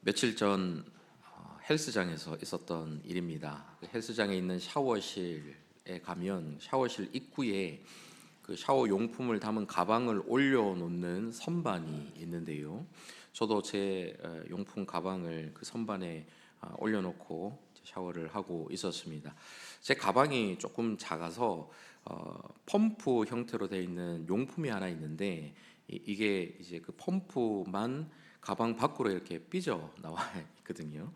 며칠 전 헬스장에서 있었던 일입니다. 그 헬스장에 있는 샤워실에 가면 샤워실 입구에 그 샤워 용품을 담은 가방을 올려놓는 선반이 있는데요. 저도 제 용품 가방을 그 선반에 올려놓고 샤워를 하고 있었습니다. 제 가방이 조금 작아서 펌프 형태로 되어 있는 용품이 하나 있는데 이게 이제 그 펌프만 가방 밖으로 이렇게 삐져 나와 있거든요.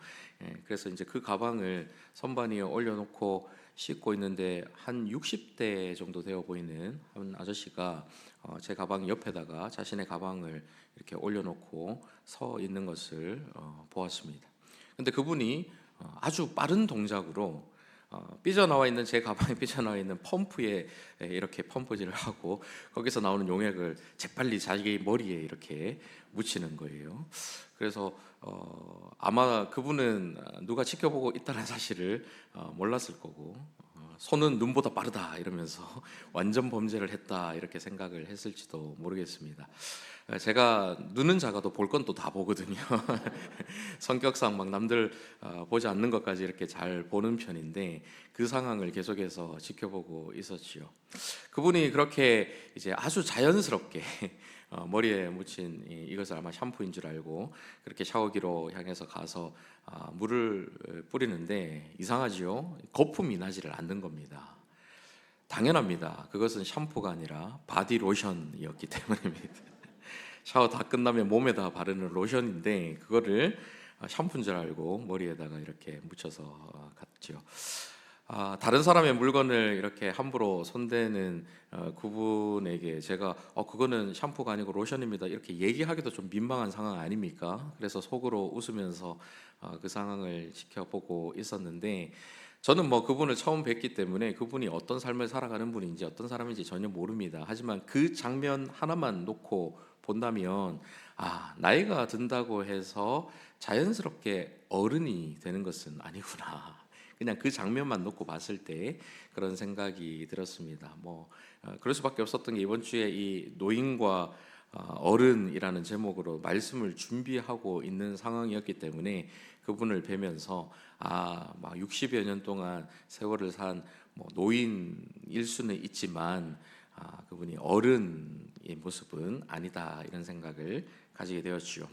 그래서 이제 그 가방을 선반 위에 올려놓고 씻고 있는데 한 60대 정도 되어 보이는 한 아저씨가 제 가방 옆에다가 자신의 가방을 이렇게 올려놓고 서 있는 것을 보았습니다. 근데 그분이 아주 빠른 동작으로 삐져나와 있는 제 가방에 삐져나와 있는 펌프에 이렇게 펌프질을 하고 거기서 나오는 용액을 재빨리 자기 머리에 이렇게 묻히는 거예요. 그래서 아마 그분은 누가 지켜보고 있다는 사실을 몰랐을 거고 손은 눈보다 빠르다 이러면서 완전 범죄를 했다 이렇게 생각을 했을지도 모르겠습니다. 제가 눈은 작아도 볼 건 또 다 보거든요. 성격상 막 남들 보지 않는 것까지 이렇게 잘 보는 편인데 그 상황을 계속해서 지켜보고 있었지요. 그분이 그렇게 이제 아주 자연스럽게 머리에 묻힌 이것을 아마 샴푸인 줄 알고 그렇게 샤워기로 향해서 가서 물을 뿌리는데 이상하지요? 거품이 나지를 않는 겁니다. 당연합니다. 그것은 샴푸가 아니라 바디 로션이었기 때문입니다. 샤워 다 끝나면 몸에다 바르는 로션인데 그거를 샴푸인 줄 알고 머리에다가 이렇게 묻혀서 갔죠. 다른 사람의 물건을 이렇게 함부로 손대는 그분에게 제가 그거는 샴푸가 아니고 로션입니다 이렇게 얘기하기도 좀 민망한 상황 아닙니까? 그래서 속으로 웃으면서 그 상황을 지켜보고 있었는데 저는 뭐 그분을 처음 뵙기 때문에 그분이 어떤 삶을 살아가는 분인지 어떤 사람인지 전혀 모릅니다. 하지만 그 장면 하나만 놓고 본다면 나이가 든다고 해서 자연스럽게 어른이 되는 것은 아니구나. 그냥 그 장면만 놓고 봤을 때 그런 생각이 들었습니다. 그럴 수밖에 없었던 게 이번 주에 이 노인과 어른이라는 제목으로 말씀을 준비하고 있는 상황이었기 때문에 그분을 뵈면서 막 60여 년 동안 세월을 산 노인일 수는 있지만 그분이 어른의 모습은 아니다 이런 생각을 가지게 되었지요.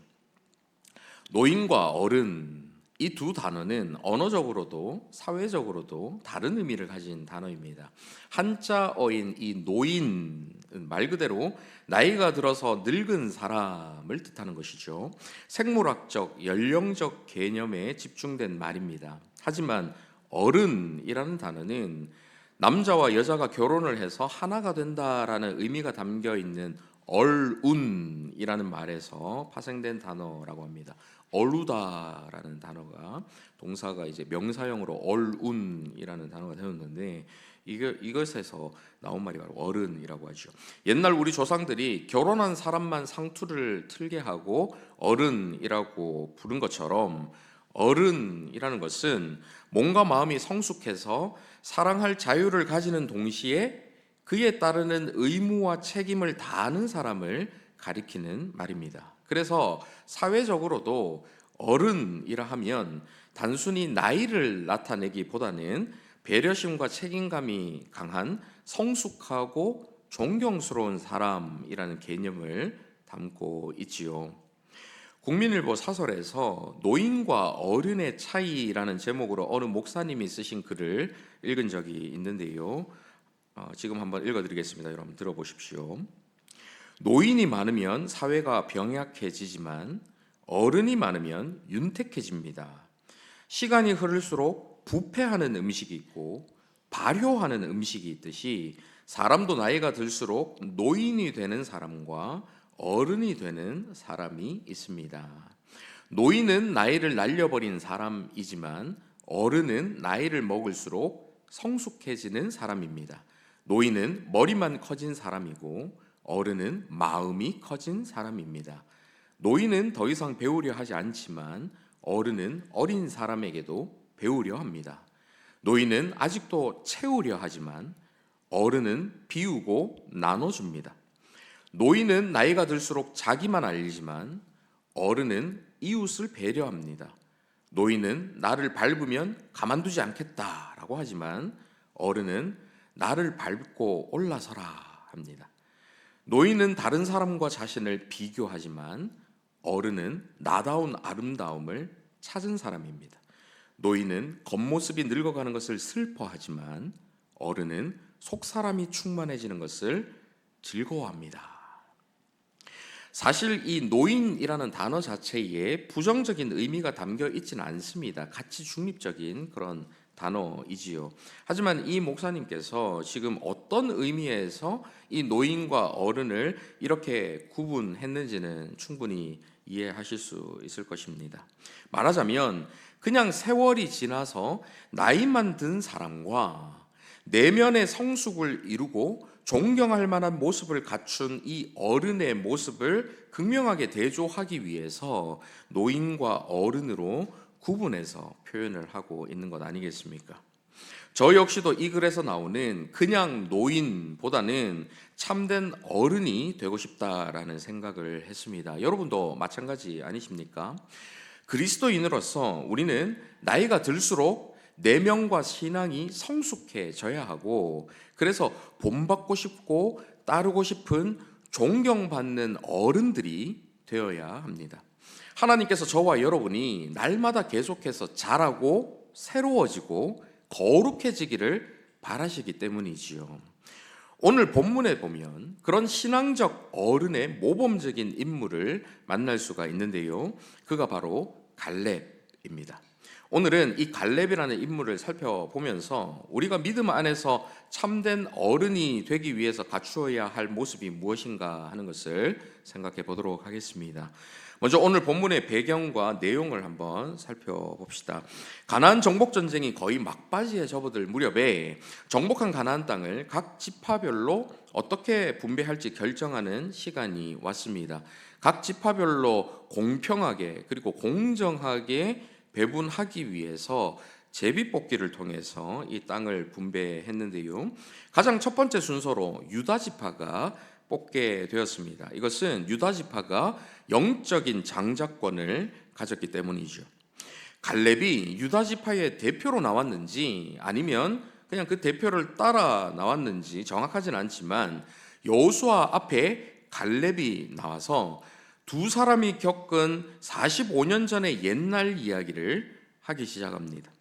노인과 어른 이 두 단어는 언어적으로도 사회적으로도 다른 의미를 가진 단어입니다. 한자어인 이 노인 말 그대로 나이가 들어서 늙은 사람을 뜻하는 것이죠. 생물학적, 연령적 개념에 집중된 말입니다. 하지만 어른이라는 단어는 남자와 여자가 결혼을 해서 하나가 된다라는 의미가 담겨 있는 얼운이라는 말에서 파생된 단어라고 합니다. 어루다라는 단어가 동사가 이제 명사형으로 얼운이라는 단어가 되었는데 이것에서 나온 말이 바로 어른이라고 하죠. 옛날 우리 조상들이 결혼한 사람만 상투를 틀게 하고 어른이라고 부른 것처럼 어른이라는 것은 몸과 마음이 성숙해서 사랑할 자유를 가지는 동시에 그에 따르는 의무와 책임을 다하는 사람을 가리키는 말입니다. 그래서 사회적으로도 어른이라 하면 단순히 나이를 나타내기보다는 배려심과 책임감이 강한 성숙하고 존경스러운 사람이라는 개념을 담고 있지요. 국민일보 사설에서 노인과 어른의 차이라는 제목으로 어느 목사님이 쓰신 글을 읽은 적이 있는데요. 지금 한번 읽어드리겠습니다. 여러분 들어보십시오. 노인이 많으면 사회가 병약해지지만 어른이 많으면 윤택해집니다. 시간이 흐를수록 부패하는 음식이 있고 발효하는 음식이 있듯이 사람도 나이가 들수록 노인이 되는 사람과 어른이 되는 사람이 있습니다. 노인은 나이를 날려버린 사람이지만 어른은 나이를 먹을수록 성숙해지는 사람입니다. 노인은 머리만 커진 사람이고 어른은 마음이 커진 사람입니다. 노인은 더 이상 배우려 하지 않지만 어른은 어린 사람에게도 배우려 합니다. 노인은 아직도 채우려 하지만 어른은 비우고 나눠줍니다. 노인은 나이가 들수록 자기만 알지만 어른은 이웃을 배려합니다. 노인은 나를 밟으면 가만두지 않겠다라고 하지만 어른은 나를 밟고 올라서라 합니다. 노인은 다른 사람과 자신을 비교하지만 어른은 나다운 아름다움을 찾은 사람입니다. 노인은 겉모습이 늙어가는 것을 슬퍼하지만 어른은 속사람이 충만해지는 것을 즐거워합니다. 사실 이 노인이라는 단어 자체에 부정적인 의미가 담겨 있지는 않습니다. 가치 중립적인 그런 단어이지요. 하지만 이 목사님께서 지금 어떤 의미에서 이 노인과 어른을 이렇게 구분했는지는 충분히 이해하실 수 있을 것입니다. 말하자면 그냥 세월이 지나서 나이만 든 사람과 내면의 성숙을 이루고 존경할 만한 모습을 갖춘 이 어른의 모습을 극명하게 대조하기 위해서 노인과 어른으로 구분해서 표현을 하고 있는 것 아니겠습니까? 저 역시도 이 글에서 나오는 그냥 노인보다는 참된 어른이 되고 싶다라는 생각을 했습니다. 여러분도 마찬가지 아니십니까? 그리스도인으로서 우리는 나이가 들수록 내면과 신앙이 성숙해져야 하고, 그래서 본받고 싶고 따르고 싶은 존경받는 어른들이 되어야 합니다. 하나님께서 저와 여러분이 날마다 계속해서 자라고 새로워지고 거룩해지기를 바라시기 때문이지요. 오늘 본문에 보면 그런 신앙적 어른의 모범적인 인물을 만날 수가 있는데요. 그가 바로 갈렙입니다. 오늘은 이 갈렙이라는 인물을 살펴보면서 우리가 믿음 안에서 참된 어른이 되기 위해서 갖추어야 할 모습이 무엇인가 하는 것을 생각해 보도록 하겠습니다. 먼저 오늘 본문의 배경과 내용을 한번 살펴봅시다. 가나안 정복 전쟁이 거의 막바지에 접어들 무렵에 정복한 가나안 땅을 각 지파별로 어떻게 분배할지 결정하는 시간이 왔습니다. 각 지파별로 공평하게 그리고 공정하게 배분하기 위해서 제비뽑기를 통해서 이 땅을 분배했는데요. 가장 첫 번째 순서로 유다 지파가 뽑게 되었습니다. 이것은 유다 지파가 영적인 장자권을 가졌기 때문이죠. 갈렙이 유다 지파의 대표로 나왔는지 아니면 그냥 그 대표를 따라 나왔는지 정확하진 않지만 여호수아 앞에 갈렙이 나와서 두 사람이 겪은 45년 전의 옛날 이야기를 하기 시작합니다.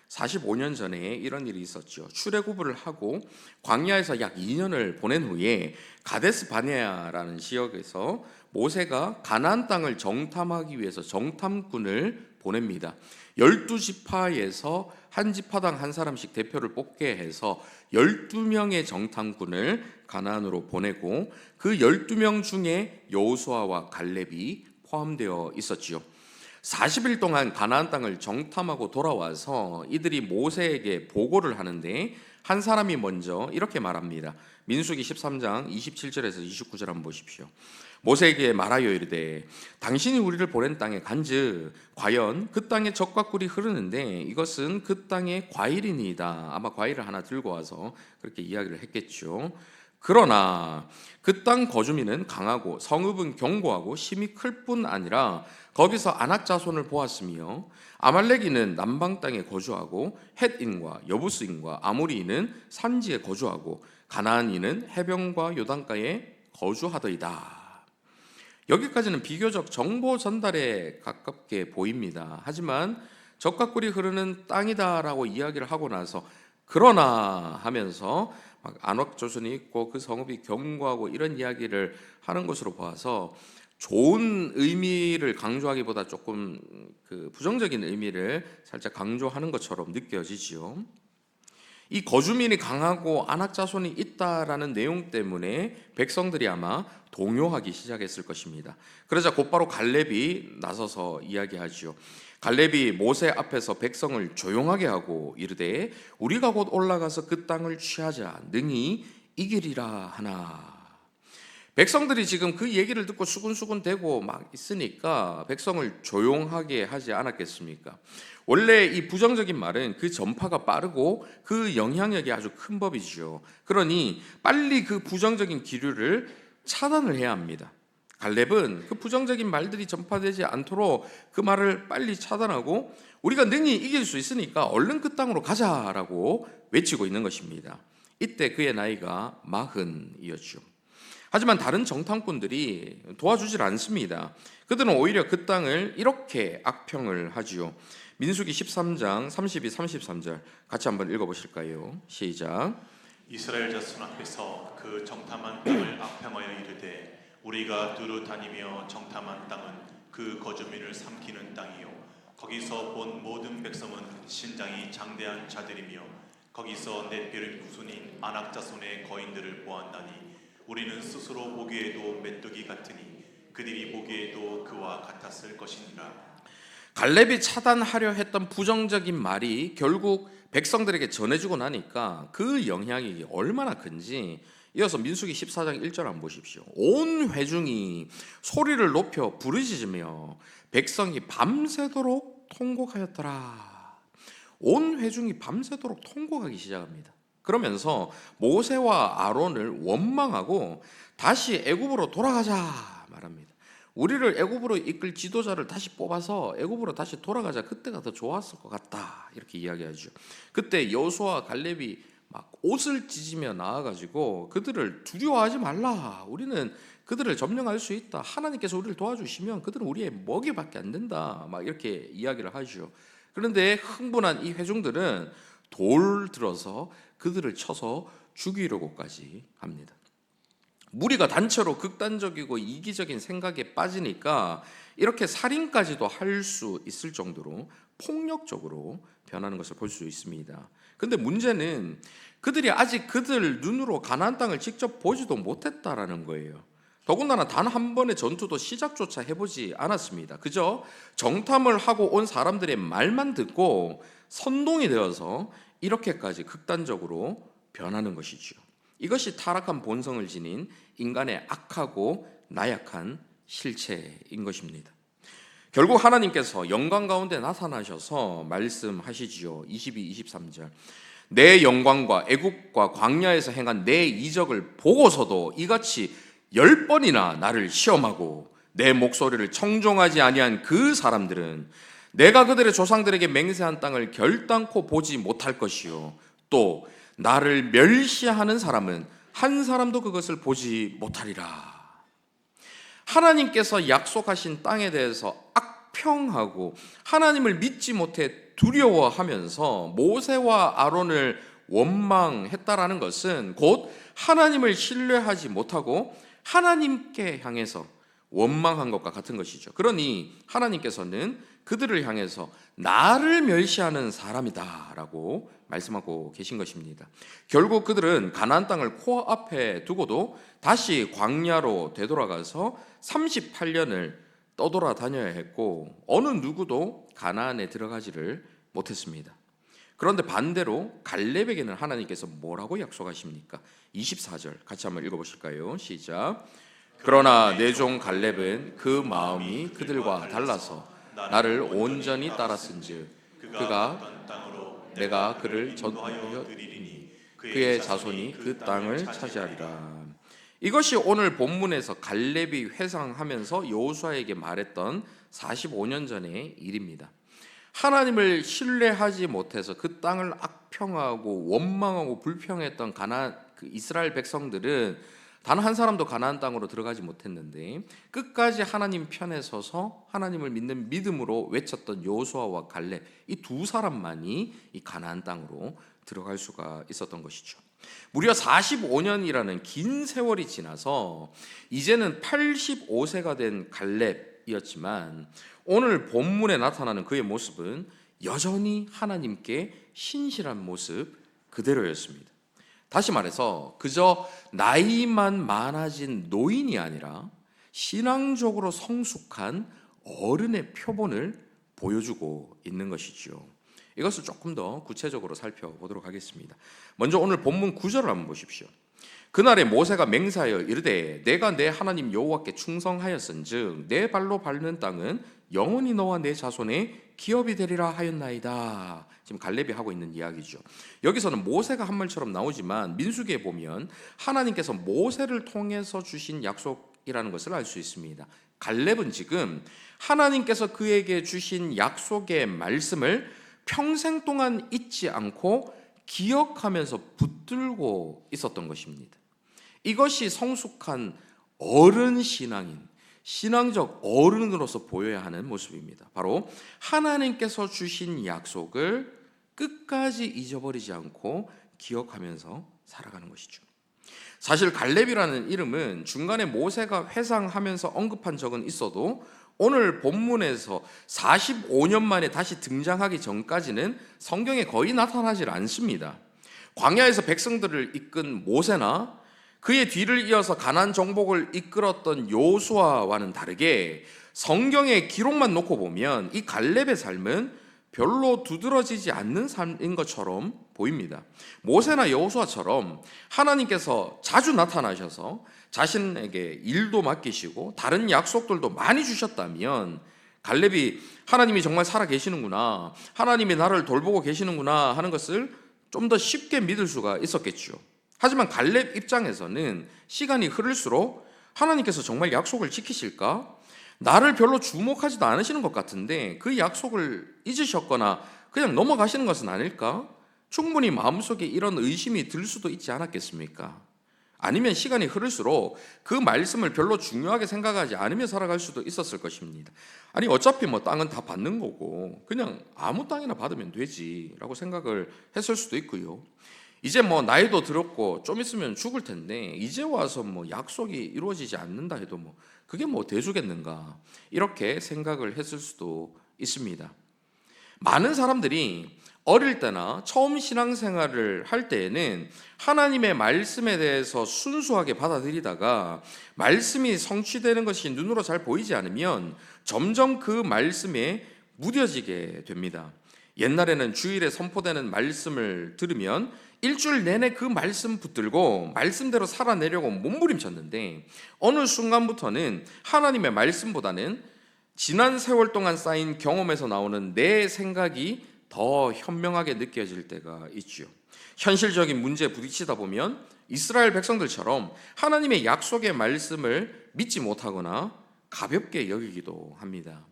45년 전에 이런 일이 있었죠. 출애굽을 하고 광야에서 약 2년을 보낸 후에 가데스 바네아라는 지역에서 모세가 가나안 땅을 정탐하기 위해서 정탐꾼을 보냅니다. 12지파에서 한 지파당 한 사람씩 대표를 뽑게 해서 12명의 정탐꾼을 가나안으로 보내고 그 12명 중에 여호수아와 갈렙이 포함되어 있었지요. 40일 동안 가나안 땅을 정탐하고 돌아와서 이들이 모세에게 보고를 하는데 한 사람이 먼저 이렇게 말합니다. 민수기 13장 27절에서 29절 한번 보십시오. 모세에게 말하여 이르되 당신이 우리를 보낸 땅에 간즉 과연 그 땅에 젖과 꿀이 흐르는데 이것은 그 땅의 과일이니이다. 아마 과일을 하나 들고 와서 그렇게 이야기를 했겠죠. 그러나 그 땅 거주민은 강하고 성읍은 견고하고 심히 클 뿐 아니라 거기서 아낙 자손을 보았으며 아말렉인은 남방 땅에 거주하고 헷인과 여부스인과 아모리인은 산지에 거주하고 가나안인은 해변과 요단가에 거주하더이다. 여기까지는 비교적 정보 전달에 가깝게 보입니다. 하지만 젖과 꿀이 흐르는 땅이다라고 이야기를 하고 나서 그러나 하면서 안악 조선이 있고 그 성읍이 견고하고 이런 이야기를 하는 것으로 봐서 좋은 의미를 강조하기보다 조금 그 부정적인 의미를 살짝 강조하는 것처럼 느껴지지요. 이 거주민이 강하고 안악 자손이 있다라는 내용 때문에 백성들이 아마 동요하기 시작했을 것입니다. 그러자 곧바로 갈렙이 나서서 이야기하지요. 갈렙이 모세 앞에서 백성을 조용하게 하고 이르되 우리가 곧 올라가서 그 땅을 취하자 능히 이기리라 하나. 백성들이 지금 그 얘기를 듣고 수군수군 대고 막 있으니까 백성을 조용하게 하지 않았겠습니까? 원래 이 부정적인 말은 그 전파가 빠르고 그 영향력이 아주 큰 법이죠. 그러니 빨리 그 부정적인 기류를 차단을 해야 합니다. 갈렙은 그 부정적인 말들이 전파되지 않도록 그 말을 빨리 차단하고 우리가 능히 이길 수 있으니까 얼른 그 땅으로 가자라고 외치고 있는 것입니다. 이때 그의 나이가 40이었죠. 하지만 다른 정탐꾼들이 도와주질 않습니다. 그들은 오히려 그 땅을 이렇게 악평을 하지요. 민수기 13장 32, 33절 같이 한번 읽어보실까요? 시작. 이스라엘 자손 앞에서 그 정탐한 땅을 악평하여 이르되 우리가 두루 다니며 정탐한 땅은 그 거주민을 삼키는 땅이요 거기서 본 모든 백성은 신장이 장대한 자들이며 거기서 넷별 후손인 아낙 자손의 거인들을 보았나니 우리는 스스로 보기에도 메뚜기 같으니 그들이 보기에도 그와 같았을 것이니라. 갈렙이 차단하려 했던 부정적인 말이 결국 백성들에게 전해지고 나니까 그 영향이 얼마나 큰지 이어서 민수기 14장 1절 한번 보십시오. 온 회중이 소리를 높여 부르짖으며 백성이 밤새도록 통곡하였더라. 온 회중이 밤새도록 통곡하기 시작합니다. 그러면서 모세와 아론을 원망하고 다시 애굽으로 돌아가자 말합니다. 우리를 애굽으로 이끌 지도자를 다시 뽑아서 애굽으로 다시 돌아가자. 그때가 더 좋았을 것 같다. 이렇게 이야기하죠. 그때 여호수아와 갈렙이 막 옷을 찢으며 나와가지고 그들을 두려워하지 말라. 우리는 그들을 점령할 수 있다. 하나님께서 우리를 도와주시면 그들은 우리의 먹이밖에 안 된다. 막 이렇게 이야기를 하죠. 그런데 흥분한 이 회중들은 돌 들어서 그들을 쳐서 죽이려고까지 합니다. 무리가 단체로 극단적이고 이기적인 생각에 빠지니까 이렇게 살인까지도 할 수 있을 정도로 폭력적으로 변하는 것을 볼 수 있습니다. 근데 문제는 그들이 아직 그들 눈으로 가나안 땅을 직접 보지도 못했다라는 거예요. 더군다나 단 한 번의 전투도 시작조차 해보지 않았습니다. 그저 정탐을 하고 온 사람들의 말만 듣고 선동이 되어서 이렇게까지 극단적으로 변하는 것이죠. 이것이 타락한 본성을 지닌 인간의 악하고 나약한 실체인 것입니다. 결국 하나님께서 영광 가운데 나타나셔서 말씀하시지요. 22, 23절. 내 영광과 애굽과 광야에서 행한 내 이적을 보고서도 이같이 10번이나 나를 시험하고 내 목소리를 청종하지 아니한 그 사람들은 내가 그들의 조상들에게 맹세한 땅을 결단코 보지 못할 것이요 또 나를 멸시하는 사람은 한 사람도 그것을 보지 못하리라. 하나님께서 약속하신 땅에 대해서 악평하고 하나님을 믿지 못해 두려워하면서 모세와 아론을 원망했다라는 것은 곧 하나님을 신뢰하지 못하고 하나님께 향해서 원망한 것과 같은 것이죠. 그러니 하나님께서는 그들을 향해서 나를 멸시하는 사람이다 라고 말씀하고 계신 것입니다. 결국 그들은 가나안 땅을 코앞에 두고도 다시 광야로 되돌아가서 38년을 떠돌아다녀야 했고 어느 누구도 가나안에 들어가지를 못했습니다. 그런데 반대로 갈렙에게는 하나님께서 뭐라고 약속하십니까? 24절 같이 한번 읽어보실까요? 시작. 그러나 내 종 갈렙은 그 마음이 그들과 달라서 나를 온전히 따랐은즉 그가 내가 그를 전하여 드리니 그의 자손이 그 땅을 차지하리라. 이것이 오늘 본문에서 갈렙이 회상하면서 여호수아에게 말했던 45년 전의 일입니다. 하나님을 신뢰하지 못해서 그 땅을 악평하고 원망하고 불평했던 이스라엘 백성들은 단 한 사람도 가나안 땅으로 들어가지 못했는데 끝까지 하나님 편에 서서 하나님을 믿는 믿음으로 외쳤던 여호수아와 갈렙 이 두 사람만이 이 가나안 땅으로 들어갈 수가 있었던 것이죠. 무려 45년이라는 긴 세월이 지나서 이제는 85세가 된 갈렙이었지만 오늘 본문에 나타나는 그의 모습은 여전히 하나님께 신실한 모습 그대로였습니다. 다시 말해서 그저 나이만 많아진 노인이 아니라 신앙적으로 성숙한 어른의 표본을 보여주고 있는 것이죠. 이것을 조금 더 구체적으로 살펴보도록 하겠습니다. 먼저 오늘 본문 9절을 한번 보십시오. 그날에 모세가 맹세하여 이르되 내가 내 하나님 여호와께 충성하였은즉 내 발로 밟는 땅은 영원히 너와 내 자손의 기업이 되리라 하였나이다. 지금 갈렙이 하고 있는 이야기죠. 여기서는 모세가 한 말처럼 나오지만 민수기에 보면 하나님께서 모세를 통해서 주신 약속 약속이라는 것을 알 수 있습니다. 갈렙은 지금 하나님께서 그에게 주신 약속의 말씀을 평생 동안 잊지 않고 기억하면서 붙들고 있었던 것입니다. 이것이 성숙한 어른 신앙인, 신앙적 어른으로서 보여야 하는 모습입니다. 바로 하나님께서 주신 약속을 끝까지 잊어버리지 않고 기억하면서 살아가는 것이죠. 사실 갈렙이라는 이름은 중간에 모세가 회상하면서 언급한 적은 있어도 오늘 본문에서 45년 만에 다시 등장하기 전까지는 성경에 거의 나타나질 않습니다. 광야에서 백성들을 이끈 모세나 그의 뒤를 이어서 가나안 정복을 이끌었던 여호수아와는 다르게 성경의 기록만 놓고 보면 이 갈렙의 삶은 별로 두드러지지 않는 삶인 것처럼 보입니다. 모세나 여호수아처럼 하나님께서 자주 나타나셔서 자신에게 일도 맡기시고 다른 약속들도 많이 주셨다면 갈렙이 하나님이 정말 살아 계시는구나, 하나님이 나를 돌보고 계시는구나 하는 것을 좀 더 쉽게 믿을 수가 있었겠죠. 하지만 갈렙 입장에서는 시간이 흐를수록 하나님께서 정말 약속을 지키실까? 나를 별로 주목하지도 않으시는 것 같은데 그 약속을 잊으셨거나 그냥 넘어가시는 것은 아닐까? 충분히 마음속에 이런 의심이 들 수도 있지 않았겠습니까? 아니면 시간이 흐를수록 그 말씀을 별로 중요하게 생각하지 않으며 살아갈 수도 있었을 것입니다. 아니 어차피 뭐 땅은 다 받는 거고 그냥 아무 땅이나 받으면 되지라고 생각을 했을 수도 있고요. 이제 뭐 나이도 들었고 좀 있으면 죽을 텐데 이제 와서 뭐 약속이 이루어지지 않는다 해도 뭐 그게 뭐 대수겠는가 이렇게 생각을 했을 수도 있습니다. 많은 사람들이 어릴 때나 처음 신앙생활을 할 때에는 하나님의 말씀에 대해서 순수하게 받아들이다가 말씀이 성취되는 것이 눈으로 잘 보이지 않으면 점점 그 말씀에 무뎌지게 됩니다. 옛날에는 주일에 선포되는 말씀을 들으면 일주일 내내 그 말씀 붙들고 말씀대로 살아내려고 몸부림쳤는데 어느 순간부터는 하나님의 말씀보다는 지난 세월 동안 쌓인 경험에서 나오는 내 생각이 더 현명하게 느껴질 때가 있죠. 현실적인 문제에 부딪히다 보면 이스라엘 백성들처럼 하나님의 약속의 말씀을 믿지 못하거나 가볍게 여기기도 합니다.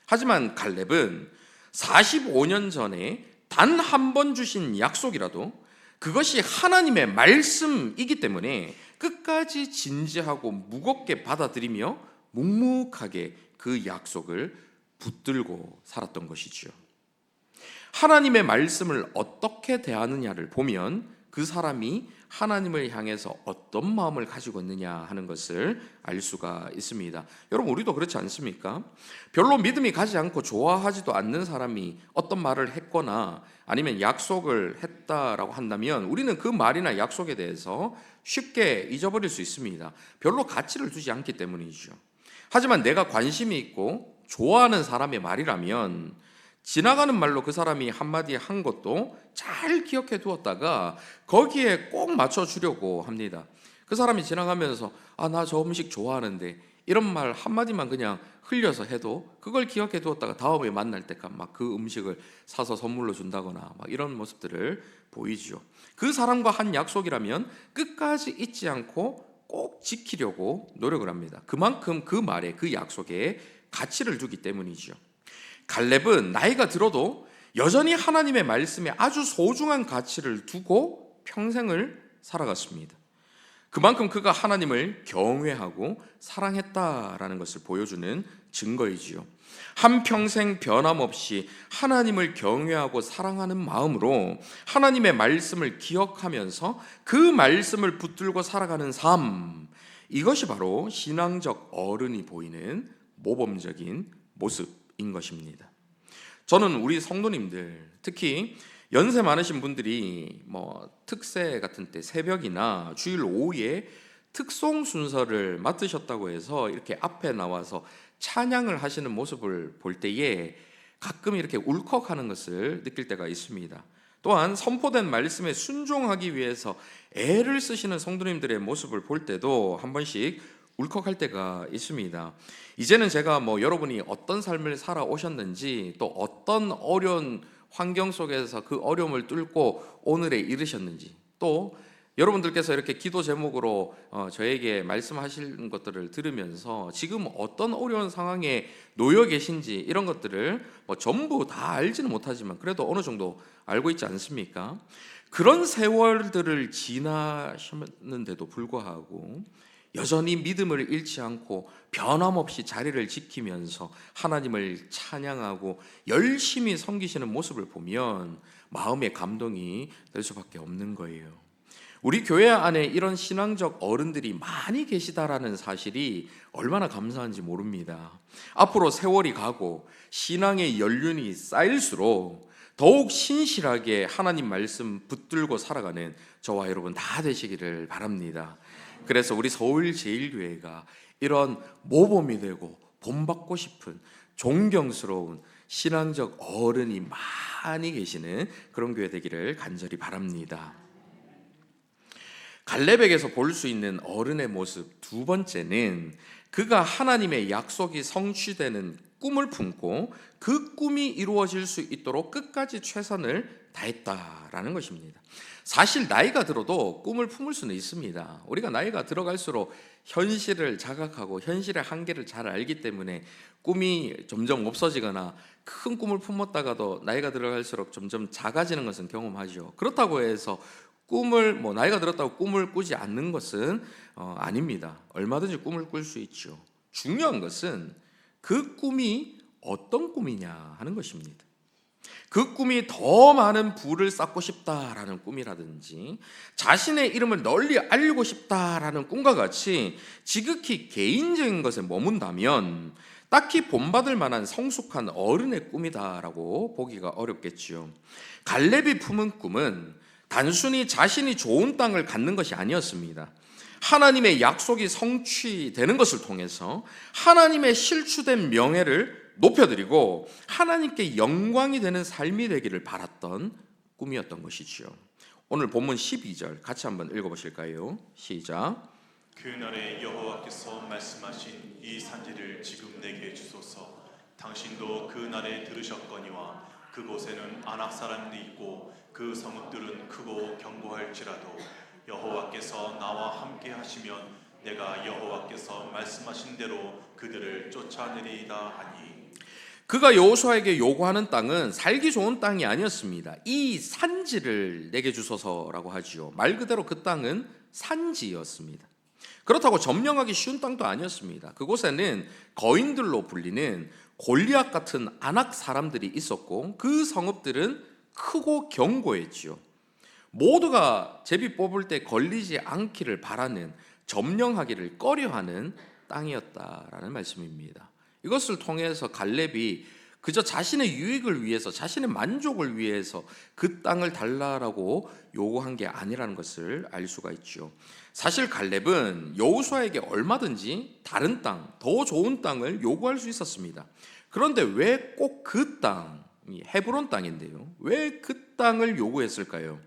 하지만 갈렙은 45년 전에 단 한 번 주신 약속이라도 그것이 하나님의 말씀이기 때문에 끝까지 진지하고 무겁게 받아들이며 묵묵하게 그 약속을 붙들고 살았던 것이죠. 하나님의 말씀을 어떻게 대하느냐를 보면 그 사람이 하나님을 향해서 어떤 마음을 가지고 있느냐 하는 것을 알 수가 있습니다. 여러분 우리도 그렇지 않습니까? 별로 믿음이 가지 않고 좋아하지도 않는 사람이 어떤 말을 했거나 아니면 약속을 했다라고 한다면 우리는 그 말이나 약속에 대해서 쉽게 잊어버릴 수 있습니다. 별로 가치를 두지 않기 때문이죠. 하지만 내가 관심이 있고 좋아하는 사람의 말이라면 지나가는 말로 그 사람이 한마디 한 것도 잘 기억해 두었다가 거기에 꼭 맞춰주려고 합니다. 그 사람이 지나가면서 나 저 음식 좋아하는데 이런 말 한마디만 그냥 흘려서 해도 그걸 기억해 두었다가 다음에 만날 때까지 막 그 음식을 사서 선물로 준다거나 막 이런 모습들을 보이죠. 그 사람과 한 약속이라면 끝까지 잊지 않고 꼭 지키려고 노력을 합니다. 그만큼 그 말에 그 약속에 가치를 두기 때문이죠. 갈렙은 나이가 들어도 여전히 하나님의 말씀에 아주 소중한 가치를 두고 평생을 살아갔습니다. 그만큼 그가 하나님을 경외하고 사랑했다라는 것을 보여주는 증거이지요. 한평생 변함없이 하나님을 경외하고 사랑하는 마음으로 하나님의 말씀을 기억하면서 그 말씀을 붙들고 살아가는 삶, 이것이 바로 신앙적 어른이 보이는 모범적인 모습인 것입니다. 저는 우리 성도님들, 특히 연세 많으신 분들이 특세 같은 때 새벽이나 주일 오후에 특송 순서를 맡으셨다고 해서 이렇게 앞에 나와서 찬양을 하시는 모습을 볼 때에 가끔 이렇게 울컥하는 것을 느낄 때가 있습니다. 또한 선포된 말씀에 순종하기 위해서 애를 쓰시는 성도님들의 모습을 볼 때도 한 번씩 울컥할 때가 있습니다. 이제는 제가 여러분이 어떤 삶을 살아오셨는지 또 어떤 어려운 환경 속에서 그 어려움을 뚫고 오늘에 이르셨는지 또 여러분들께서 이렇게 기도 제목으로 저에게 말씀하시는 것들을 들으면서 지금 어떤 어려운 상황에 놓여 계신지 이런 것들을 전부 다 알지는 못하지만 그래도 어느 정도 알고 있지 않습니까? 그런 세월들을 지나셨는데도 불구하고 여전히 믿음을 잃지 않고 변함없이 자리를 지키면서 하나님을 찬양하고 열심히 섬기시는 모습을 보면 마음의 감동이 될 수밖에 없는 거예요. 우리 교회 안에 이런 신앙적 어른들이 많이 계시다라는 사실이 얼마나 감사한지 모릅니다. 앞으로 세월이 가고 신앙의 연륜이 쌓일수록 더욱 신실하게 하나님 말씀 붙들고 살아가는 저와 여러분 다 되시기를 바랍니다. 그래서 우리 서울제일교회가 이런 모범이 되고 본받고 싶은 존경스러운 신앙적 어른이 많이 계시는 그런 교회 되기를 간절히 바랍니다. 갈렙에게서 볼 수 있는 어른의 모습 두 번째는 그가 하나님의 약속이 성취되는 꿈을 품고 그 꿈이 이루어질 수 있도록 끝까지 최선을 다했다라는 것입니다. 사실 나이가 들어도 꿈을 품을 수는 있습니다. 우리가 나이가 들어갈수록 현실을 자각하고 현실의 한계를 잘 알기 때문에 꿈이 점점 없어지거나 큰 꿈을 품었다가도 나이가 들어갈수록 점점 작아지는 것은 경험하죠. 그렇다고 해서 꿈을 나이가 들었다고 꿈을 꾸지 않는 것은 아닙니다. 얼마든지 꿈을 꿀 수 있죠. 중요한 것은 그 꿈이 어떤 꿈이냐 하는 것입니다. 그 꿈이 더 많은 부를 쌓고 싶다라는 꿈이라든지 자신의 이름을 널리 알리고 싶다라는 꿈과 같이 지극히 개인적인 것에 머문다면 딱히 본받을 만한 성숙한 어른의 꿈이다라고 보기가 어렵겠지요. 갈렙이 품은 꿈은 단순히 자신이 좋은 땅을 갖는 것이 아니었습니다. 하나님의 약속이 성취되는 것을 통해서 하나님의 실추된 명예를 높여드리고 하나님께 영광이 되는 삶이 되기를 바랐던 꿈이었던 것이지요. 오늘 본문 12절 같이 한번 읽어보실까요? 시작. 그날에 여호와께서 말씀하신 이 산지를 지금 내게 주소서. 당신도 그날에 들으셨거니와 그곳에는 아낙 사람들이 있고 그 성읍들은 크고 견고할지라도 여호와께서 나와 함께 하시면 내가 여호와께서 말씀하신 대로 그들을 쫓아내리이다 하니. 그가 여호수아에게 요구하는 땅은 살기 좋은 땅이 아니었습니다. 이 산지를 내게 주소서라고 하지요. 말 그대로 그 땅은 산지였습니다. 그렇다고 점령하기 쉬운 땅도 아니었습니다. 그곳에는 거인들로 불리는 골리앗 같은 아낙 사람들이 있었고 그 성읍들은 크고 견고했지요. 모두가 제비 뽑을 때 걸리지 않기를 바라는, 점령하기를 꺼려하는 땅이었다라는 말씀입니다. 이것을 통해서 갈렙이 그저 자신의 유익을 위해서, 자신의 만족을 위해서 그 땅을 달라라고 요구한 게 아니라는 것을 알 수가 있죠. 사실 갈렙은 여호수아에게 얼마든지 다른 땅, 더 좋은 땅을 요구할 수 있었습니다. 그런데 왜 꼭 그 땅, 헤브론 땅인데요, 왜 그 땅을 요구했을까요?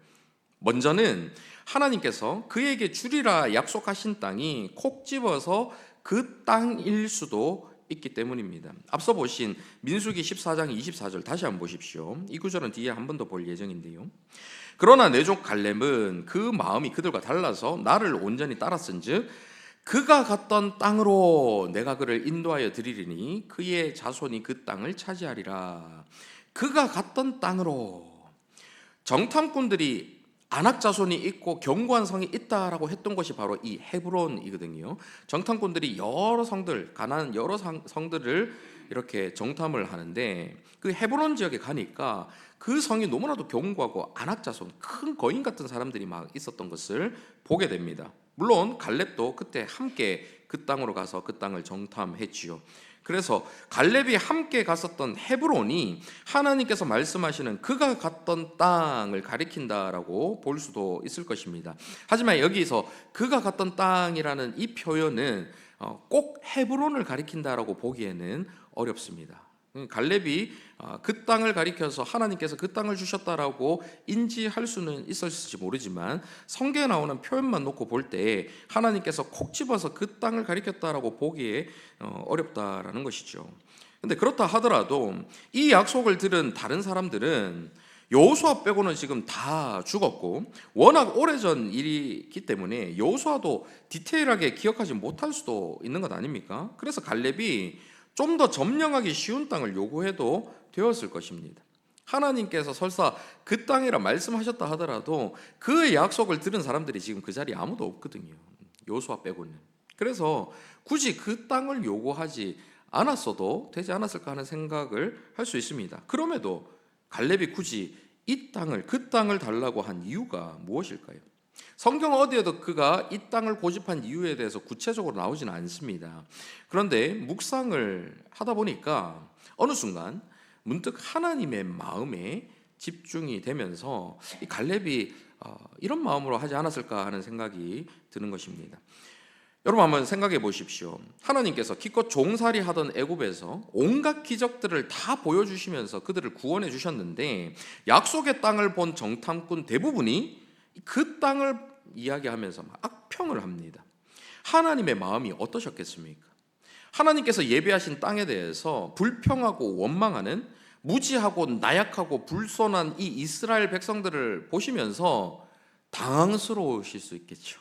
먼저는 하나님께서 그에게 주리라 약속하신 땅이 콕 집어서 그 땅일 수도 있기 때문입니다. 앞서 보신 민수기 14장 24절 다시 한번 보십시오. 이 구절은 뒤에 한 번 더 볼 예정인데요. 그러나 내 종 갈렙은 그 마음이 그들과 달라서 나를 온전히 따랐은즉 그가 갔던 땅으로 내가 그를 인도하여 드리리니 그의 자손이 그 땅을 차지하리라. 그가 갔던 땅으로. 정탐꾼들이 아낙 자손이 있고 견고한 성이 있다라고 했던 것이 바로 이 헤브론이거든요. 정탐꾼들이 여러 성들, 가나안 여러 성들을 이렇게 정탐을 하는데 그 헤브론 지역에 가니까 그 성이 너무나도 견고하고 아낙 자손, 큰 거인 같은 사람들이 막 있었던 것을 보게 됩니다. 물론 갈렙도 그때 함께 그 땅으로 가서 그 땅을 정탐했지요. 그래서 갈렙이 함께 갔었던 헤브론이 하나님께서 말씀하시는 그가 갔던 땅을 가리킨다라고 볼 수도 있을 것입니다. 하지만 여기서 그가 갔던 땅이라는 이 표현은 꼭 헤브론을 가리킨다라고 보기에는 어렵습니다. 갈렙이 그 땅을 가리켜서 하나님께서 그 땅을 주셨다라고 인지할 수는 있었을지 모르지만 성경에 나오는 표현만 놓고 볼 때 하나님께서 콕 집어서 그 땅을 가리켰다라고 보기에 어렵다라는 것이죠. 근데 그렇다 하더라도 이 약속을 들은 다른 사람들은 여호수아 빼고는 지금 다 죽었고 워낙 오래전 일이기 때문에 여호수아도 디테일하게 기억하지 못할 수도 있는 것 아닙니까? 그래서 갈렙이 좀 더 점령하기 쉬운 땅을 요구해도 되었을 것입니다. 하나님께서 설사 그 땅이라 말씀하셨다 하더라도 그 약속을 들은 사람들이 지금 그 자리에 아무도 없거든요. 여호수아 빼고는. 그래서 굳이 그 땅을 요구하지 않았어도 되지 않았을까 하는 생각을 할 수 있습니다. 그럼에도 갈렙이 굳이 그 땅을 달라고 한 이유가 무엇일까요? 성경 어디에도 그가 이 땅을 고집한 이유에 대해서 구체적으로 나오지는 않습니다. 그런데 묵상을 하다 보니까 어느 순간 문득 하나님의 마음에 집중이 되면서 이 갈렙이 이런 마음으로 하지 않았을까 하는 생각이 드는 것입니다. 여러분 한번 생각해 보십시오. 하나님께서 기껏 종살이 하던 애굽에서 온갖 기적들을 다 보여주시면서 그들을 구원해 주셨는데 약속의 땅을 본 정탐꾼 대부분이 그 땅을 이야기하면서 악평을 합니다. 하나님의 마음이 어떠셨겠습니까? 하나님께서 예배하신 땅에 대해서 불평하고 원망하는 무지하고 나약하고 불손한 이 이스라엘 백성들을 보시면서 당황스러우실 수 있겠죠.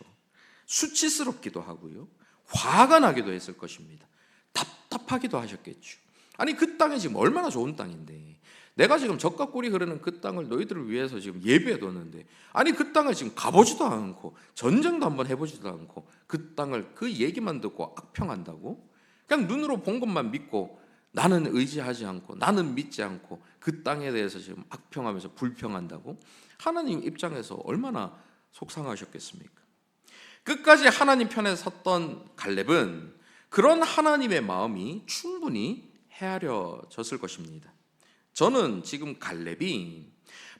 수치스럽기도 하고요. 화가 나기도 했을 것입니다. 답답하기도 하셨겠죠. 아니 그 땅이 지금 얼마나 좋은 땅인데 내가 지금 젖과 꿀이 흐르는 그 땅을 너희들을 위해서 지금 예배해 뒀는데 아니 그 땅을 지금 가보지도 않고 전쟁도 한번 해보지도 않고 그 땅을 그 얘기만 듣고 악평한다고? 그냥 눈으로 본 것만 믿고 나는 의지하지 않고 나는 믿지 않고 그 땅에 대해서 지금 악평하면서 불평한다고? 하나님 입장에서 얼마나 속상하셨겠습니까? 끝까지 하나님 편에 섰던 갈렙은 그런 하나님의 마음이 충분히 헤아려졌을 것입니다. 저는 지금 갈렙이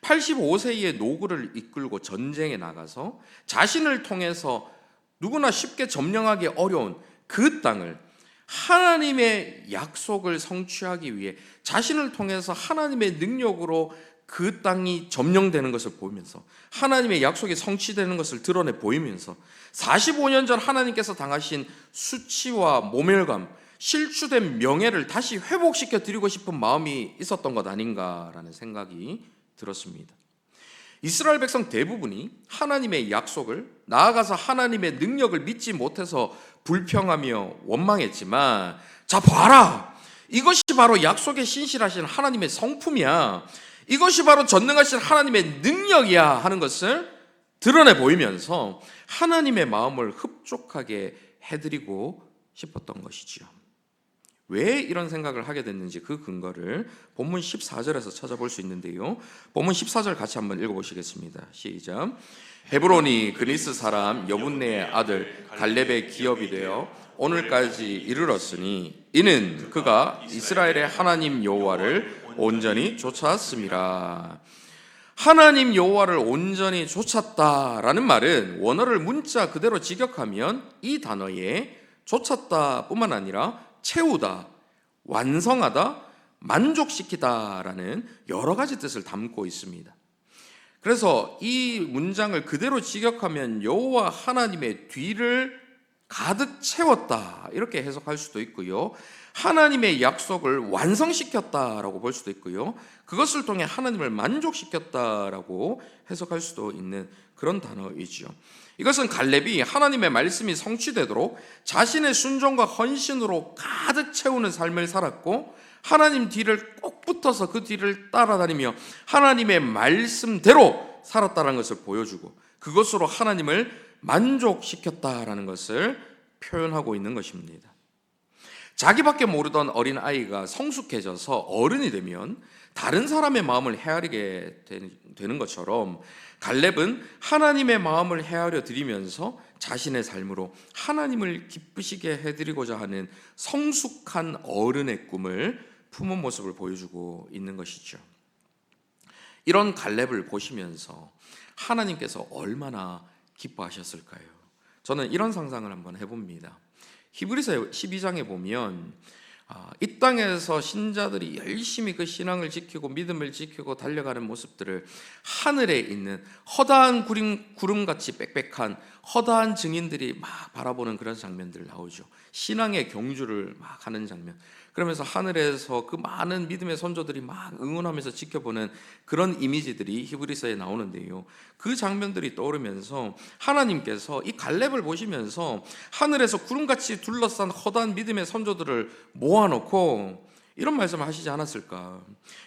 85세의 노구를 이끌고 전쟁에 나가서 자신을 통해서 누구나 쉽게 점령하기 어려운 그 땅을 하나님의 약속을 성취하기 위해 자신을 통해서 하나님의 능력으로 그 땅이 점령되는 것을 보이면서 하나님의 약속이 성취되는 것을 드러내 보이면서 45년 전 하나님께서 당하신 수치와 모멸감, 실추된 명예를 다시 회복시켜 드리고 싶은 마음이 있었던 것 아닌가라는 생각이 들었습니다. 이스라엘 백성 대부분이 하나님의 약속을 나아가서 하나님의 능력을 믿지 못해서 불평하며 원망했지만 자 봐라, 이것이 바로 약속에 신실하신 하나님의 성품이야, 이것이 바로 전능하신 하나님의 능력이야 하는 것을 드러내 보이면서 하나님의 마음을 흡족하게 해드리고 싶었던 것이지요. 왜 이런 생각을 하게 됐는지 그 근거를 본문 14절에서 찾아볼 수 있는데요. 본문 14절 같이 한번 읽어보시겠습니다. 시작. 헤브론이 그니스 사람 여분네의 아들 갈렙의 기업이 되어 오늘까지 이르렀으니 이는 그가 이스라엘의 하나님 여호와를 온전히 쫓았음이라. 하나님 여호와를 온전히 쫓았다라는 말은 원어를 문자 그대로 직역하면 이 단어에 쫓았다 뿐만 아니라 채우다, 완성하다, 만족시키다라는 여러 가지 뜻을 담고 있습니다. 그래서 이 문장을 그대로 직역하면 여호와 하나님의 뒤를 가득 채웠다 이렇게 해석할 수도 있고요, 하나님의 약속을 완성시켰다라고 볼 수도 있고요, 그것을 통해 하나님을 만족시켰다라고 해석할 수도 있는 그런 단어이죠. 이것은 갈렙이 하나님의 말씀이 성취되도록 자신의 순종과 헌신으로 가득 채우는 삶을 살았고 하나님 뒤를 꼭 붙어서 그 뒤를 따라다니며 하나님의 말씀대로 살았다는 것을 보여주고 그것으로 하나님을 만족시켰다라는 것을 표현하고 있는 것입니다. 자기밖에 모르던 어린아이가 성숙해져서 어른이 되면 다른 사람의 마음을 헤아리게 되는 것처럼 갈렙은 하나님의 마음을 헤아려 드리면서 자신의 삶으로 하나님을 기쁘시게 해드리고자 하는 성숙한 어른의 꿈을 품은 모습을 보여주고 있는 것이죠. 이런 갈렙을 보시면서 하나님께서 얼마나 기뻐하셨을까요? 저는 이런 상상을 한번 해봅니다. 히브리서 12장에 보면 이 땅에서 신자들이 열심히 그 신앙을 지키고 믿음을 지키고 달려가는 모습들을 하늘에 있는 허다한 구름같이 빽빽한 허다한 증인들이 막 바라보는 그런 장면들 나오죠. 신앙의 경주를 막 하는 장면. 그러면서 하늘에서 그 많은 믿음의 선조들이 막 응원하면서 지켜보는 그런 이미지들이 히브리서에 나오는데요. 그 장면들이 떠오르면서 하나님께서 이 갈렙을 보시면서 하늘에서 구름같이 둘러싼 허다한 믿음의 선조들을 모아놓고 이런 말씀을 하시지 않았을까?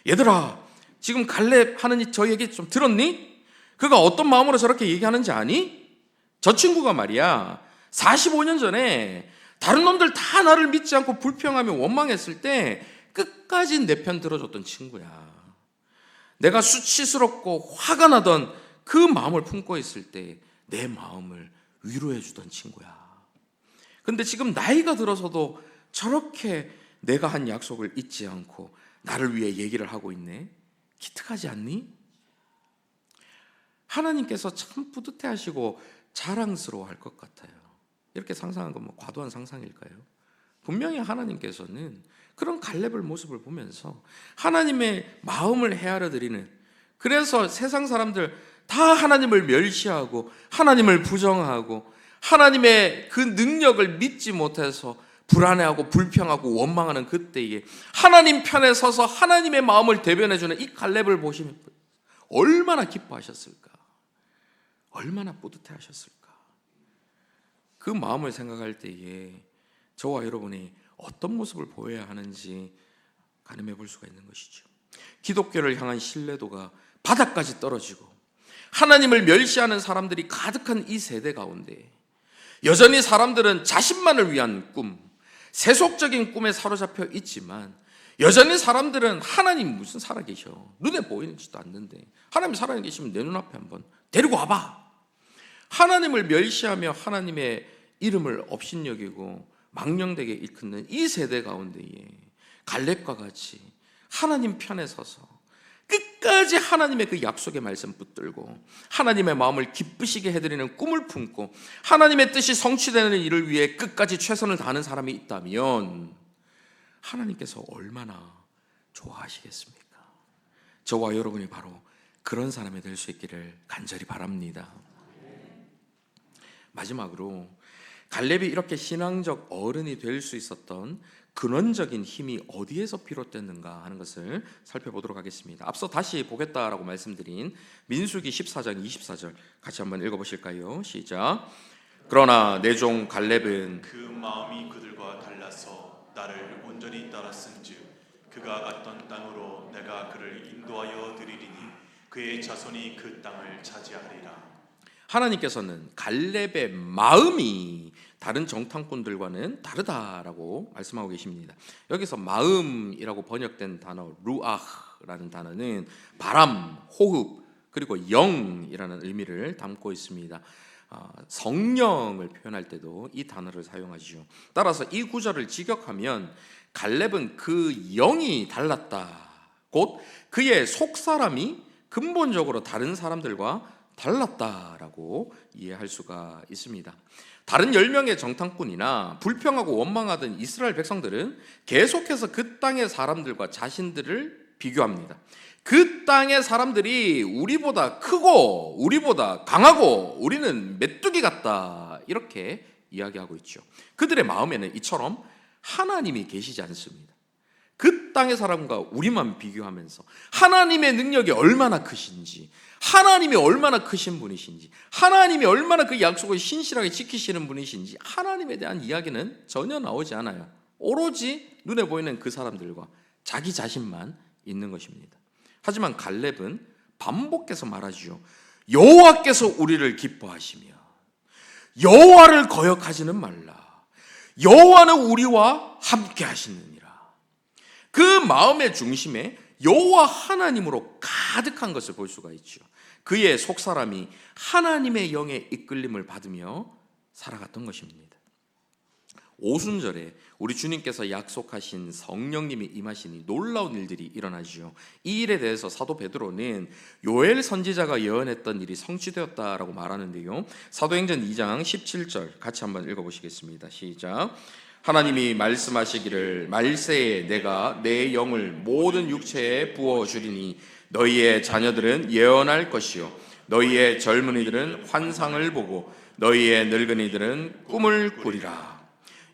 얘들아, 지금 갈렙 하는 저 얘기 좀 들었니? 그가 어떤 마음으로 저렇게 얘기하는지 아니? 저 친구가 말이야 45년 전에 다른 놈들 다 나를 믿지 않고 불평하며 원망했을 때 끝까지 내 편 들어줬던 친구야. 내가 수치스럽고 화가 나던 그 마음을 품고 있을 때 내 마음을 위로해 주던 친구야. 근데 지금 나이가 들어서도 저렇게 내가 한 약속을 잊지 않고 나를 위해 얘기를 하고 있네. 기특하지 않니? 하나님께서 참 뿌듯해하시고 자랑스러워할 것 같아요. 이렇게 상상한 건 뭐 과도한 상상일까요? 분명히 하나님께서는 그런 갈렙의 모습을 보면서 하나님의 마음을 헤아려 드리는, 그래서 세상 사람들 다 하나님을 멸시하고 하나님을 부정하고 하나님의 그 능력을 믿지 못해서 불안해하고 불평하고 원망하는 그때에 하나님 편에 서서 하나님의 마음을 대변해주는 이 갈렙을 보시면 얼마나 기뻐하셨을까? 얼마나 뿌듯해하셨을까? 그 마음을 생각할 때에 저와 여러분이 어떤 모습을 보여야 하는지 가늠해 볼 수가 있는 것이죠. 기독교를 향한 신뢰도가 바닥까지 떨어지고 하나님을 멸시하는 사람들이 가득한 이 세대 가운데 여전히 사람들은 자신만을 위한 꿈, 세속적인 꿈에 사로잡혀 있지만 여전히 사람들은 하나님 무슨 살아계셔? 눈에 보이지도 않는데 하나님 살아계시면 내 눈앞에 한번 데리고 와봐. 하나님을 멸시하며 하나님의 이름을 업신여기고 망령되게 일컫는 이 세대 가운데에 갈렙과 같이 하나님 편에 서서 끝까지 하나님의 그 약속의 말씀 붙들고 하나님의 마음을 기쁘시게 해드리는 꿈을 품고 하나님의 뜻이 성취되는 일을 위해 끝까지 최선을 다하는 사람이 있다면 하나님께서 얼마나 좋아하시겠습니까? 저와 여러분이 바로 그런 사람이 될 수 있기를 간절히 바랍니다. 마지막으로 갈렙이 이렇게 신앙적 어른이 될 수 있었던 근원적인 힘이 어디에서 비롯됐는가 하는 것을 살펴보도록 하겠습니다. 앞서 다시 보겠다라고 말씀드린 민수기 14장 24절 같이 한번 읽어보실까요? 시작. 그러나 내 종 갈렙은 그 마음이 그들과 달라서 나를 온전히 따랐은즉 그가 갔던 땅으로 내가 그를 인도하여 드리리니 그의 자손이 그 땅을 차지하리라. 하나님께서는 갈렙의 마음이 다른 정탐꾼들과는 다르다라고 말씀하고 계십니다. 여기서 마음이라고 번역된 단어 루아흐라는 단어는 바람, 호흡, 그리고 영이라는 의미를 담고 있습니다. 성령을 표현할 때도 이 단어를 사용하죠. 따라서 이 구절을 직역하면 갈렙은 그 영이 달랐다, 곧 그의 속사람이 근본적으로 다른 사람들과 달랐다라고 이해할 수가 있습니다. 다른 10명의 정탐꾼이나 불평하고 원망하던 이스라엘 백성들은 계속해서 그 땅의 사람들과 자신들을 비교합니다. 그 땅의 사람들이 우리보다 크고 우리보다 강하고 우리는 메뚜기 같다, 이렇게 이야기하고 있죠. 그들의 마음에는 이처럼 하나님이 계시지 않습니다. 그 땅의 사람과 우리만 비교하면서 하나님의 능력이 얼마나 크신지, 하나님이 얼마나 크신 분이신지, 하나님이 얼마나 그 약속을 신실하게 지키시는 분이신지 하나님에 대한 이야기는 전혀 나오지 않아요. 오로지 눈에 보이는 그 사람들과 자기 자신만 있는 것입니다. 하지만 갈렙은 반복해서 말하지요. 여호와께서 우리를 기뻐하시며 여호와를 거역하지는 말라. 여호와는 우리와 함께 하시느니라. 그 마음의 중심에 여호와 하나님으로 가득한 것을 볼 수가 있죠. 그의 속사람이 하나님의 영의 이끌림을 받으며 살아갔던 것입니다. 오순절에 우리 주님께서 약속하신 성령님이 임하시니 놀라운 일들이 일어나지요. 이 일에 대해서 사도 베드로는 요엘 선지자가 예언했던 일이 성취되었다라고 말하는데요. 사도행전 2장 17절 같이 한번 읽어보시겠습니다. 시작. 하나님이 말씀하시기를 말세에 내가 내 영을 모든 육체에 부어주리니 너희의 자녀들은 예언할 것이요 너희의 젊은이들은 환상을 보고 너희의 늙은이들은 꿈을 꾸리라.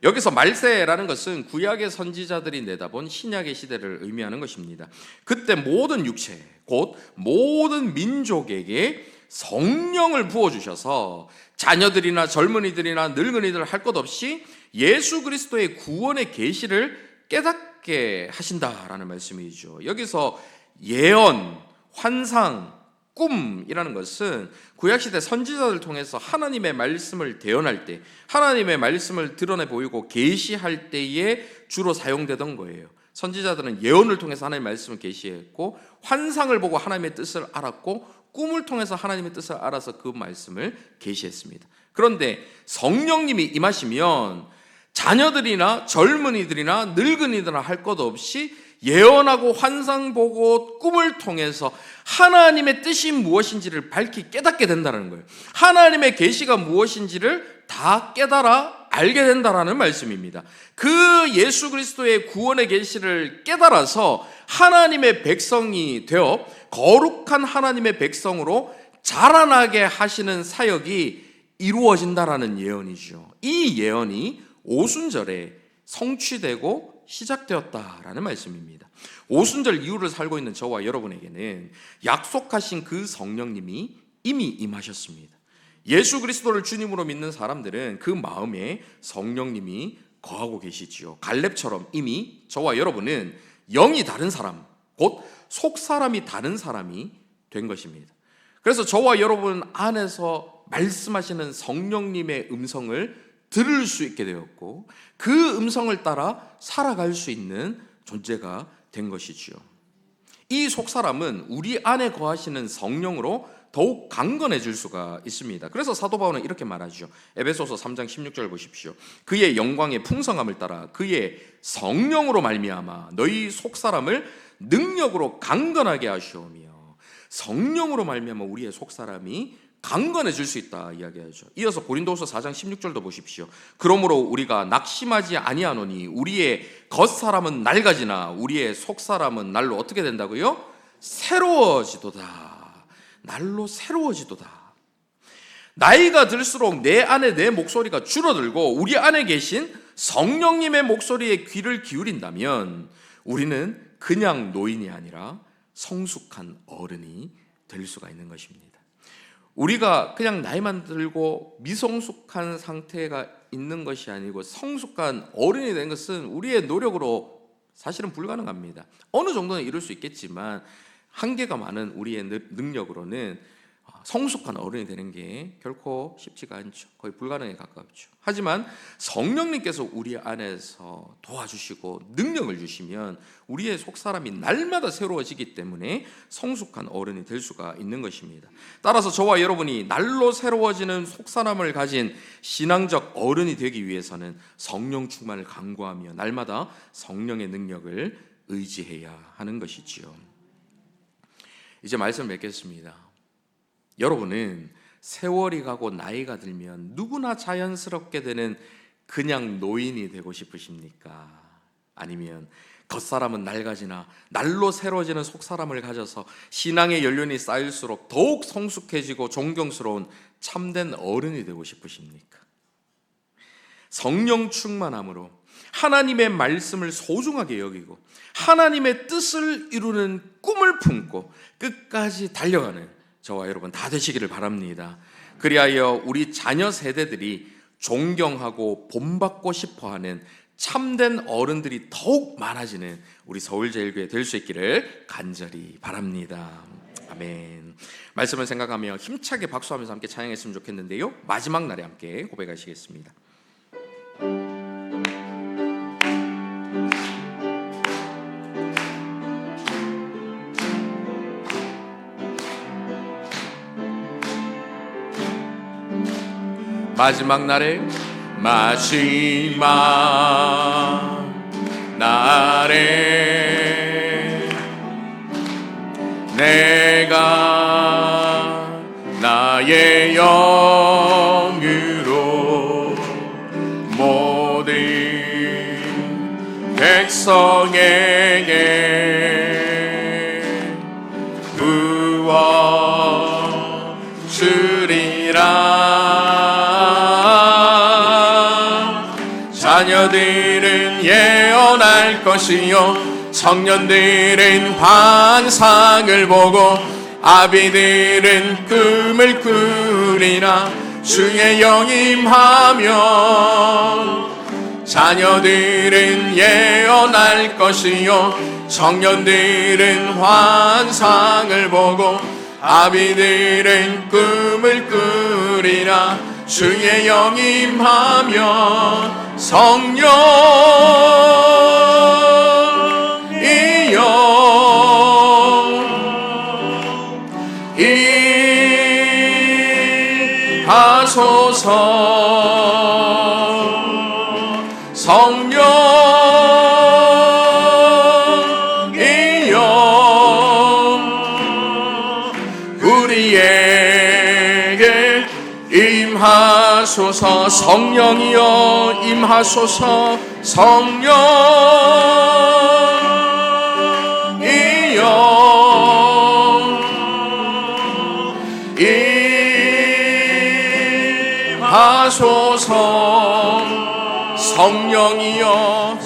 여기서 말세라는 것은 구약의 선지자들이 내다본 신약의 시대를 의미하는 것입니다. 그때 모든 육체, 곧 모든 민족에게 성령을 부어주셔서 자녀들이나 젊은이들이나 늙은이들 할 것 없이 예수 그리스도의 구원의 계시를 깨닫게 하신다라는 말씀이죠. 여기서 예언, 환상, 꿈이라는 것은 구약시대 선지자들 통해서 하나님의 말씀을 대언할 때, 하나님의 말씀을 드러내 보이고 계시할 때에 주로 사용되던 거예요. 선지자들은 예언을 통해서 하나님의 말씀을 계시했고, 환상을 보고 하나님의 뜻을 알았고, 꿈을 통해서 하나님의 뜻을 알아서 그 말씀을 계시했습니다. 그런데 성령님이 임하시면 자녀들이나 젊은이들이나 늙은이들이나 할 것 없이 예언하고 환상 보고 꿈을 통해서 하나님의 뜻이 무엇인지를 밝히 깨닫게 된다는 거예요. 하나님의 계시가 무엇인지를 다 깨달아 알게 된다라는 말씀입니다. 그 예수 그리스도의 구원의 계시를 깨달아서 하나님의 백성이 되어 거룩한 하나님의 백성으로 자라나게 하시는 사역이 이루어진다라는 예언이죠. 이 예언이 오순절에 성취되고 시작되었다라는 말씀입니다. 오순절 이후를 살고 있는 저와 여러분에게는 약속하신 그 성령님이 이미 임하셨습니다. 예수 그리스도를 주님으로 믿는 사람들은 그 마음에 성령님이 거하고 계시지요. 갈렙처럼 이미 저와 여러분은 영이 다른 사람, 곧 속사람이 다른 사람이 된 것입니다. 그래서 저와 여러분 안에서 말씀하시는 성령님의 음성을 들을 수 있게 되었고, 그 음성을 따라 살아갈 수 있는 존재가 된 것이지요. 이 속사람은 우리 안에 거하시는 성령으로 더욱 강건해질 수가 있습니다. 그래서 사도 바울은 이렇게 말하죠. 에베소서 3장 16절 보십시오. 그의 영광의 풍성함을 따라 그의 성령으로 말미암아 너희 속사람을 능력으로 강건하게 하시오며, 성령으로 말미암아 우리의 속사람이 강건해질 수 있다 이야기하죠. 이어서 고린도후서 4장 16절도 보십시오. 그러므로 우리가 낙심하지 아니하노니 우리의 겉사람은 낡아지나 우리의 속사람은 날로 어떻게 된다고요? 새로워지도다. 날로 새로워지도다. 나이가 들수록 내 안에 내 목소리가 줄어들고 우리 안에 계신 성령님의 목소리에 귀를 기울인다면 우리는 그냥 노인이 아니라 성숙한 어른이 될 수가 있는 것입니다. 우리가 그냥 나이만 들고 미성숙한 상태가 있는 것이 아니고 성숙한 어른이 된 것은 우리의 노력으로 사실은 불가능합니다. 어느 정도는 이룰 수 있겠지만 한계가 많은 우리의 능력으로는 성숙한 어른이 되는 게 결코 쉽지가 않죠. 거의 불가능에 가깝죠. 하지만 성령님께서 우리 안에서 도와주시고 능력을 주시면 우리의 속사람이 날마다 새로워지기 때문에 성숙한 어른이 될 수가 있는 것입니다. 따라서 저와 여러분이 날로 새로워지는 속사람을 가진 신앙적 어른이 되기 위해서는 성령 충만을 간구하며 날마다 성령의 능력을 의지해야 하는 것이지요. 이제 말씀 맺겠습니다. 여러분은 세월이 가고 나이가 들면 누구나 자연스럽게 되는 그냥 노인이 되고 싶으십니까? 아니면 겉사람은 낡아지나 날로 새로워지는 속사람을 가져서 신앙의 연륜이 쌓일수록 더욱 성숙해지고 존경스러운 참된 어른이 되고 싶으십니까? 성령 충만함으로 하나님의 말씀을 소중하게 여기고 하나님의 뜻을 이루는 꿈을 품고 끝까지 달려가는 저와 여러분 다 되시기를 바랍니다. 그리하여 우리 자녀 세대들이 존경하고 본받고 싶어하는 참된 어른들이 더욱 많아지는 우리 서울제일교회 될 수 있기를 간절히 바랍니다. 아멘. 말씀을 생각하며 힘차게 박수하면서 함께 찬양했으면 좋겠는데요. 마지막 날에 함께 고백하시겠습니다. 마지막 날에 내가 나의 영으로 모든 백성에게 부어 주리라. 자녀들은 예언할 것이요 청년들은 환상을 보고 아비들은 꿈을 꾸리나 주의 영임하며 자녀들은 예언할 것이요 청년들은 환상을 보고 아비들은 꿈을 꾸리나 주의 영임하며 성령이여 임하소서 성령이여 우리에게 임하소서 성령이여 임하소서 성령이여 임하소서 성령이여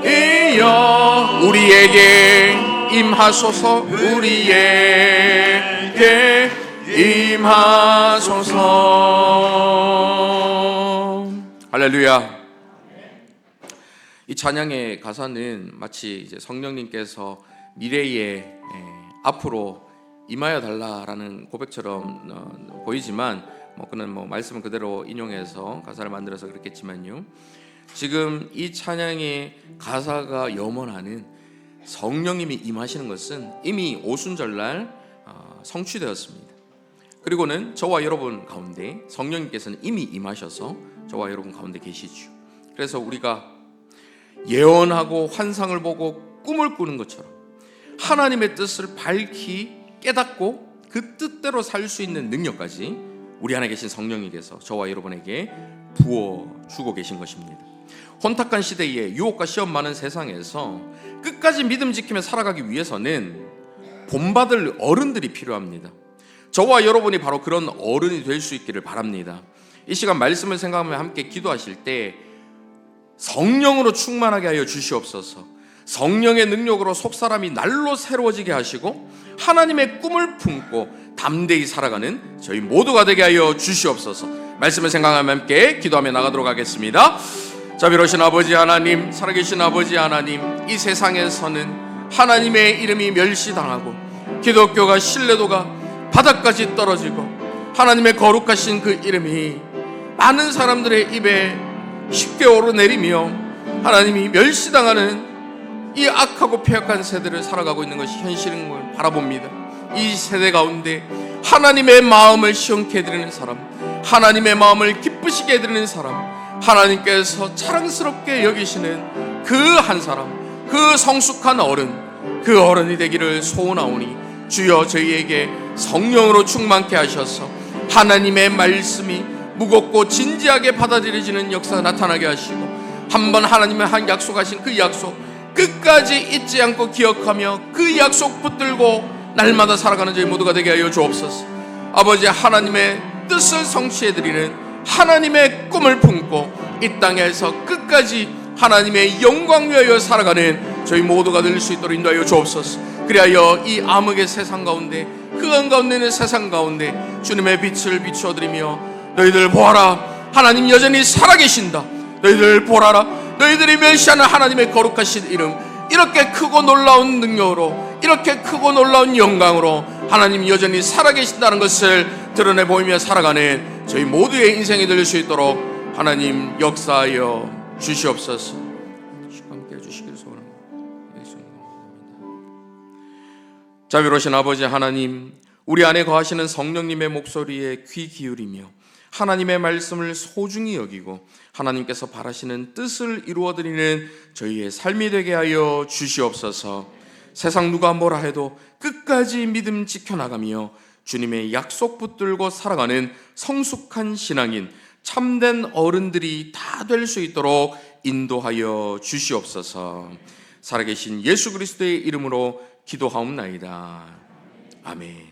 성령이여 우리에게 임하소서 우리에게 임하소서. 할렐루야. 이 찬양의 가사는 마치 이제 성령님께서 미래에 앞으로 임하여 달라라는 고백처럼 보이지만 그는 말씀을 그대로 인용해서 가사를 만들어서 그렇겠지만요. 지금 이 찬양의 가사가 염원하는 성령님이 임하시는 것은 이미 오순절날 성취되었습니다. 그리고는 저와 여러분 가운데 성령님께서는 이미 임하셔서 저와 여러분 가운데 계시죠. 그래서 우리가 예언하고 환상을 보고 꿈을 꾸는 것처럼 하나님의 뜻을 밝히 깨닫고 그 뜻대로 살 수 있는 능력까지 우리 안에 계신 성령님께서 저와 여러분에게 부어주고 계신 것입니다. 혼탁한 시대에 유혹과 시험 많은 세상에서 끝까지 믿음 지키며 살아가기 위해서는 본받을 어른들이 필요합니다. 저와 여러분이 바로 그런 어른이 될 수 있기를 바랍니다. 이 시간 말씀을 생각하며 함께 기도하실 때 성령으로 충만하게 하여 주시옵소서. 성령의 능력으로 속사람이 날로 새로워지게 하시고 하나님의 꿈을 품고 담대히 살아가는 저희 모두가 되게 하여 주시옵소서. 말씀을 생각하며 함께 기도하며 나가도록 하겠습니다. 자비로우신 아버지 하나님, 살아계신 아버지 하나님, 이 세상에서는 하나님의 이름이 멸시당하고 기독교가 신뢰도가 바닥까지 떨어지고 하나님의 거룩하신 그 이름이 많은 사람들의 입에 쉽게 오르내리며 하나님이 멸시당하는 이 악하고 폐역한 세대를 살아가고 있는 것이 현실인 걸 바라봅니다. 이 세대 가운데 하나님의 마음을 시원케 해드리는 사람, 하나님의 마음을 기쁘시게 해드리는 사람, 하나님께서 자랑스럽게 여기시는 그 한 사람, 그 성숙한 어른, 그 어른이 되기를 소원하오니 주여 저희에게 성령으로 충만케 하셔서 하나님의 말씀이 무겁고 진지하게 받아들여지는 역사가 나타나게 하시고 한번 하나님의 한 약속하신 그 약속 끝까지 잊지 않고 기억하며 그 약속 붙들고 날마다 살아가는 저희 모두가 되게 하여 주옵소서. 아버지 하나님의 뜻을 성취해드리는 하나님의 꿈을 품고 이 땅에서 끝까지 하나님의 영광 위하여 살아가는 저희 모두가 될 수 있도록 인도하여 주옵소서. 그리하여 이 암흑의 세상 가운데 그 한가운데 있는 세상 가운데 주님의 빛을 비추어드리며 너희들 보아라 하나님 여전히 살아계신다. 너희들 보아라 너희들이 멸시하는 하나님의 거룩하신 이름 이렇게 크고 놀라운 능력으로 이렇게 크고 놀라운 영광으로 하나님 여전히 살아계신다는 것을 드러내 보이며 살아가는 저희 모두의 인생이 될 수 있도록 하나님 역사하여 주시옵소서. 함께 해주시길 소원합니다. 자비로우신 아버지 하나님, 우리 안에 거하시는 성령님의 목소리에 귀 기울이며 하나님의 말씀을 소중히 여기고 하나님께서 바라시는 뜻을 이루어드리는 저희의 삶이 되게 하여 주시옵소서. 세상 누가 뭐라 해도 끝까지 믿음 지켜나가며 주님의 약속 붙들고 살아가는 성숙한 신앙인 참된 어른들이 다 될 수 있도록 인도하여 주시옵소서. 살아계신 예수 그리스도의 이름으로 기도하옵나이다. 아멘.